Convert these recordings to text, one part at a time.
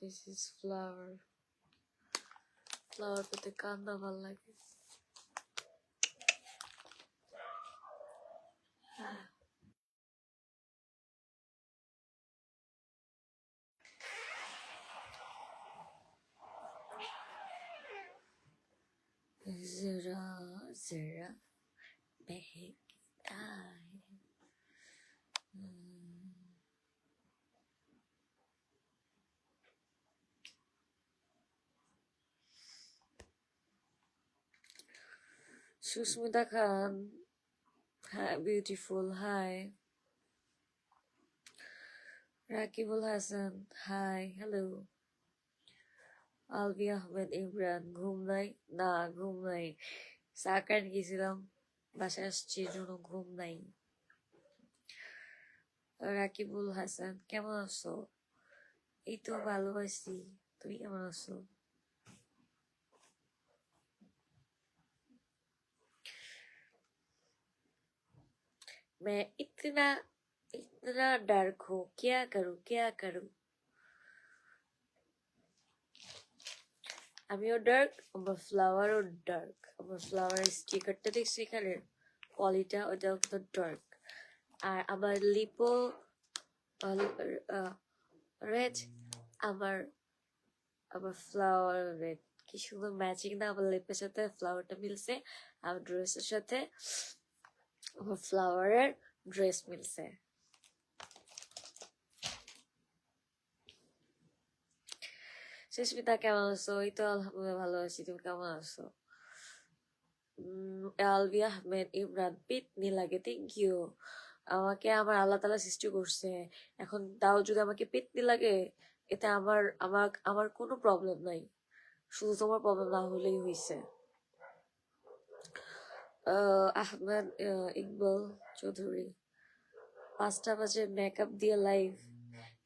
This is flower. Flower পেতে কান্না ভাল লাগে। Zara zara behekta Susmita Khan, hi, beautiful, hi. Rakibul Hassan, hi, hello. Alvi Ahmed Imran, ঘুম নাই? না, ঘুম নাই। সাকার গেছিলাম, বাসায় আসছি, জন্য ঘুম নাই। রাকিবুল হাসান, কেমন আছো? এই তো ভালো আছি, তুমি কেমন আছো? मैं इतना इतना डार्क हूँ, क्या करूँ क्या करूँ? আমিও ডার্ক, আমার ফ্লাওয়ারও ডার্ক। আমার ফ্লাওয়ারের স্টিকারটা দেখছি এখানে, পলিটা, ওটাও তো ডার্ক। আর আমার লিপও রেড, আমার আমার ফ্লাওয়ার রেড। কি সুন্দর ম্যাচিং না আমার লিপের সাথে ফ্লাওয়ারটা মিলছে, আমার ড্রেসের সাথে আমার ফ্লাওয়ারের ড্রেস মিলছে। সুস্মিতা কেমন আছো? এই তো আলহামদুলিল্লাহ ভালো আছি, তুমি কেমন আছো? আলবি আহমেদ ইমরান, পিতনি লাগে, থ্যাংক ইউ। আমাকে আমার আল্লাহ তাআলা সৃষ্টি করছে, এখন তাও যদি আমাকে পিতনি লাগে, এতে আমার আমার আমার কোনো প্রবলেম নাই, শুধু তোমার প্রবলেম না হলেই হয়েছে। আহমেদ ইকবাল চৌধুরী, 5টা বাজে মেকআপ দিয়ে লাইভ?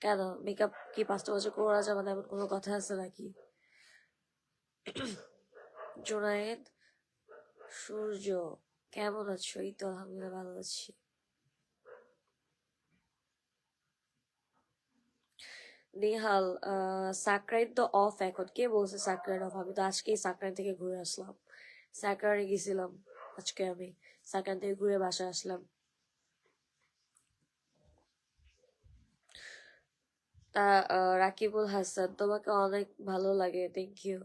কেন, মেকআপ কি 5টা বাজে করা যাবে না, এমন কোনো কথা আছে নাকি? জোনায়েদ সূর্য, কেমন আছো? এই তো আলহামদুলিল্লাহ ভালো আছি। নিহাল, সাকরাইন তো অফ এখন, কে বলছে সাকরাইন অফ? আমি তো আজকেই সাকরাইন থেকে ঘুরে আসলাম, সাকরাইনে গেছিলাম আজকে, আমি সাকরাইন থেকে ঘুরে বাসায় আসলাম। তা রাকিবুল হাসান, তোমাকে অনেক ভালো লাগে, থ্যাংক ইউ।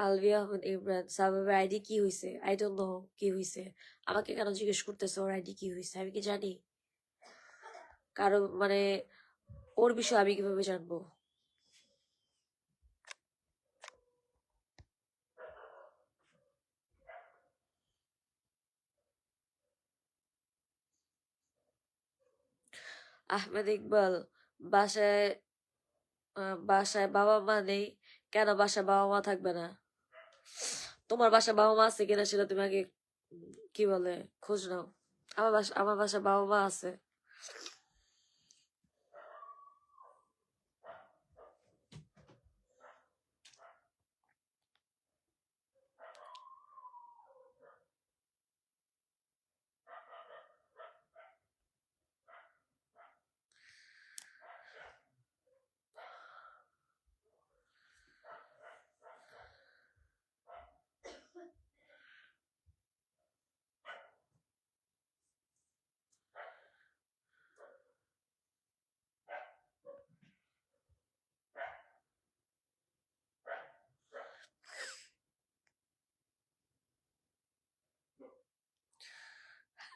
আলভি আহমেদ ইমরান, সাবাবের আইডি কি হয়েছে? আই ডোন্ট নো কি হয়েছে, আমাকে কেন জিজ্ঞেস করতেছে ওর আইডি কি হয়েছে? আমি কি জানি? কারো মানে ওর বিষয়ে আমি কিভাবে জানবো? আহমেদ ইকবাল, বাসায় বাসায় বাবা মা নেই। কেন বাসায় বাবা মা থাকবে না? তোমার বাসায় বাবা মা আছে কিনা সেটা তুমি আগে কি বলে খোঁজ নাও। আমার বাসায় বাবা মা আছে।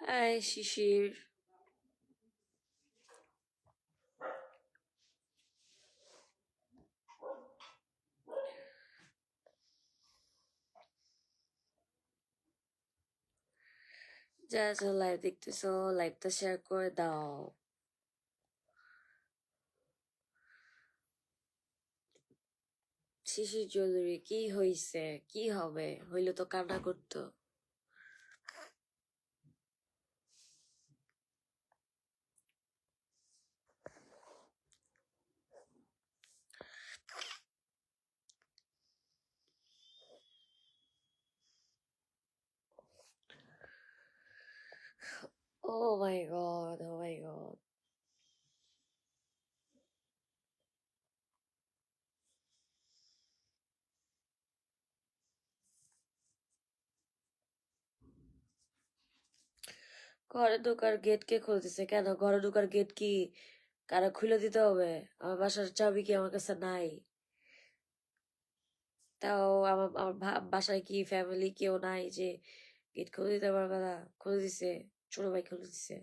হাই শিশির, যা যা লাইভ দেখতেছো লাইভটা শেয়ার করে দাও। শিশির চৌধুরী, কি হইছে? কি হবে? হইলে তো কান্না করতো। Oh my god, oh my god. ঘরে ঢোকার গেট কে খুলে দিছে? কেন ঘরে ঢোকার গেট কি কারো খুলে দিতে হবে? আমার বাসার চাবি কি আমার কাছে নাই? তাও আমার বাসায় কি ফ্যামিলি কেউ নাই যে গেট খুলে দিতে পারবে না? খুলে দিছে, ছোট ভাই খুলে দিছে।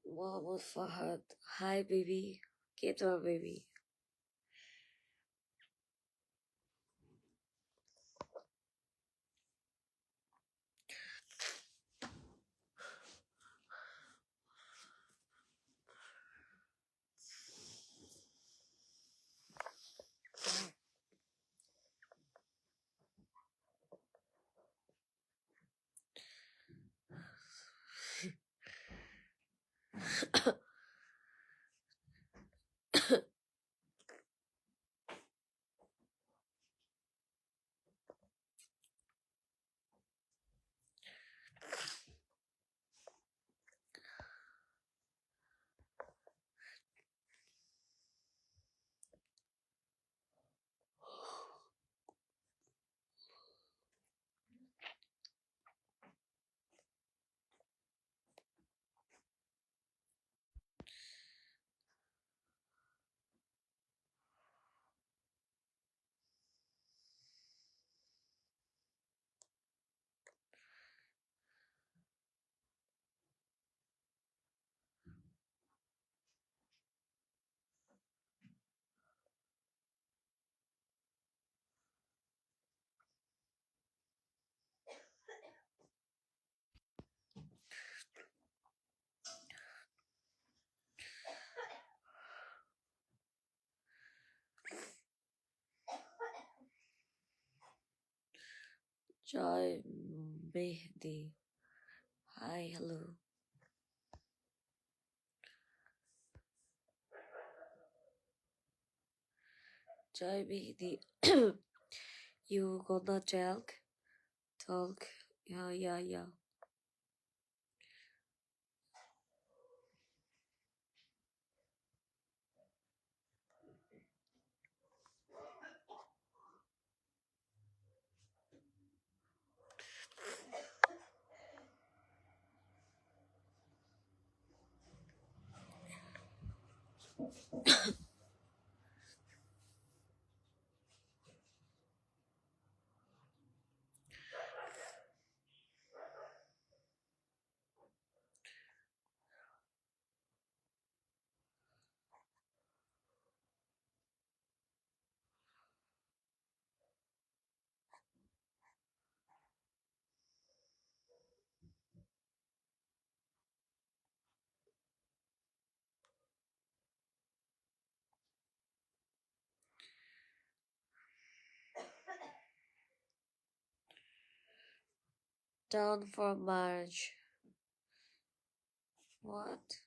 Mohammad Fahad, hi baby. কে তোমার baby? Joy Mehedi, hi hello. Joy Mehdi, you gonna talk? Yeah. Down for March. What?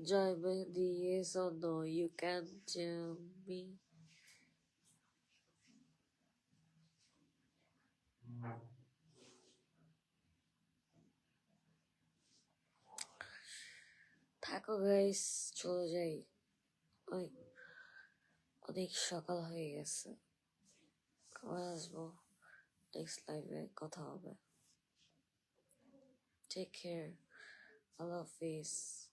Joy Mehdi, yes or no? You can tell me. থাকো গাইস, চলে যাই। ওই অনেক সকাল হয়ে গেছে। আবার আসবো নেক্সট লাইভে, কথা হবে। টেক কেয়ার, আল্লাহ হাফিজ।